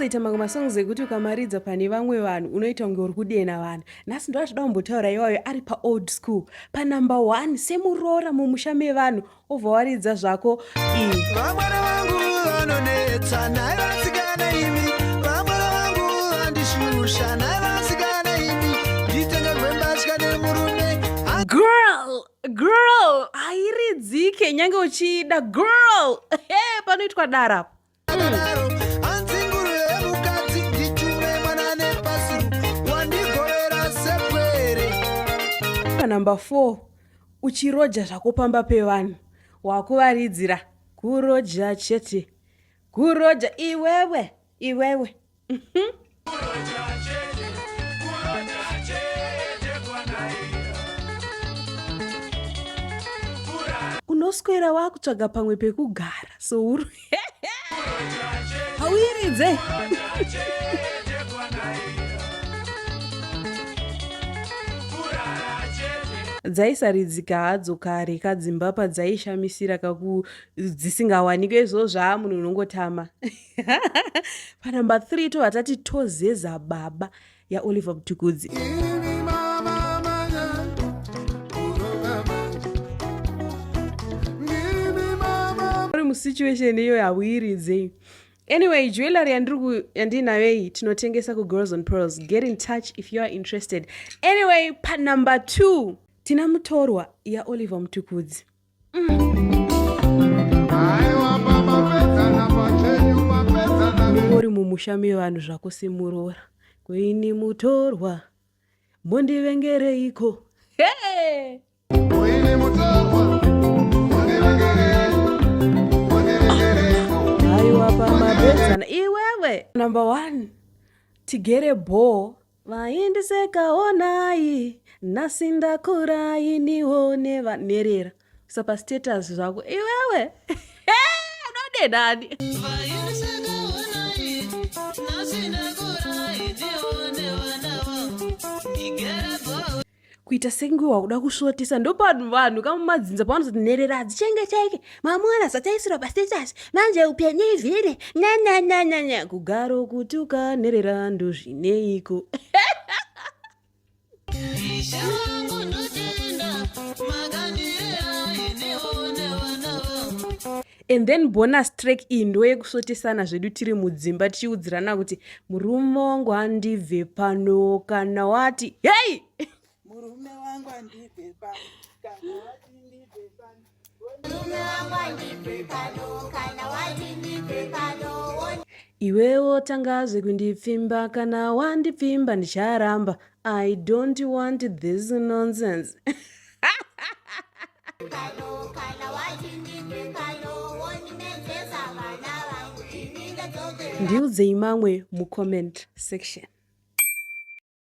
kuzoita mamwe masongs ekuti ukamaridza pane vamwe vanhu unoita kunge uri kudena vanhu. Nhasi ndo vatida kumbotaura iwayo ari paold school panumber 1 semuroora mumusha mevanhu obva waridza zvako iyi. Vamwana vangu vanonetsa naye vasikana imi, vamwana vangu vandishusha naye vasikana imi, nditengerwe mbatya nemurume. Girl hairidzike nyange uchida girl. Panoitwa dara Akadaro anzinguru yemukadzi nditume mwana nepasiru wandigovera sepwere. panumber 4 uchiroja zvako pamba pevanhu wakuvaridzira kuroja chete kuroja iwewe unoswera wakutsvaga pamwe pekugara souru hauiridze dzaisaridzika hadzo kare kadzimba padzaishamisira dzisingawanikwe izvo munhu unongotama. Panumber 3 tovatati tozeza baba yaOliver Mtukudzi. Uri musituation iyo hauiridze. Anyway, jewelry yandinayo iyi tinotengesa kuGirls on Pearls. Get in touch if you are interested. Anyway, panumber 2 tina mutorwa yaOliver Mtukudzi. Uri mumusha mevanhu zvako semuroora kuini mutorwa mondivengereiko. Aiwa pamabedzana iwewe. Number 1 tigere ball vaindisekaonai nasindakurai nione vanerera sapa status zvako iwewe. Unodenani kuita senge wakuda kusvotisa ndopanhu vanhu kamumadzinza pavanozoti nherera hadzichengecheke mamwana zataisirwa pastatus manje upenyu ivhiri nyanyanyanyanya kugaro kuti ukanherera ndozvineiko. And then bonus track iyi ndo yekusvotisana zvedu tiri mudzimba tichiudzirana kuti murume wangu handibve pano kana wati hey murume wangu handibve pano kana wati ndibve pano. Iwewo tangazve kundipfimba kana wandipfimba ndicharamba. I don't want this nonsense. Ndiudzei mamwe mucomment section.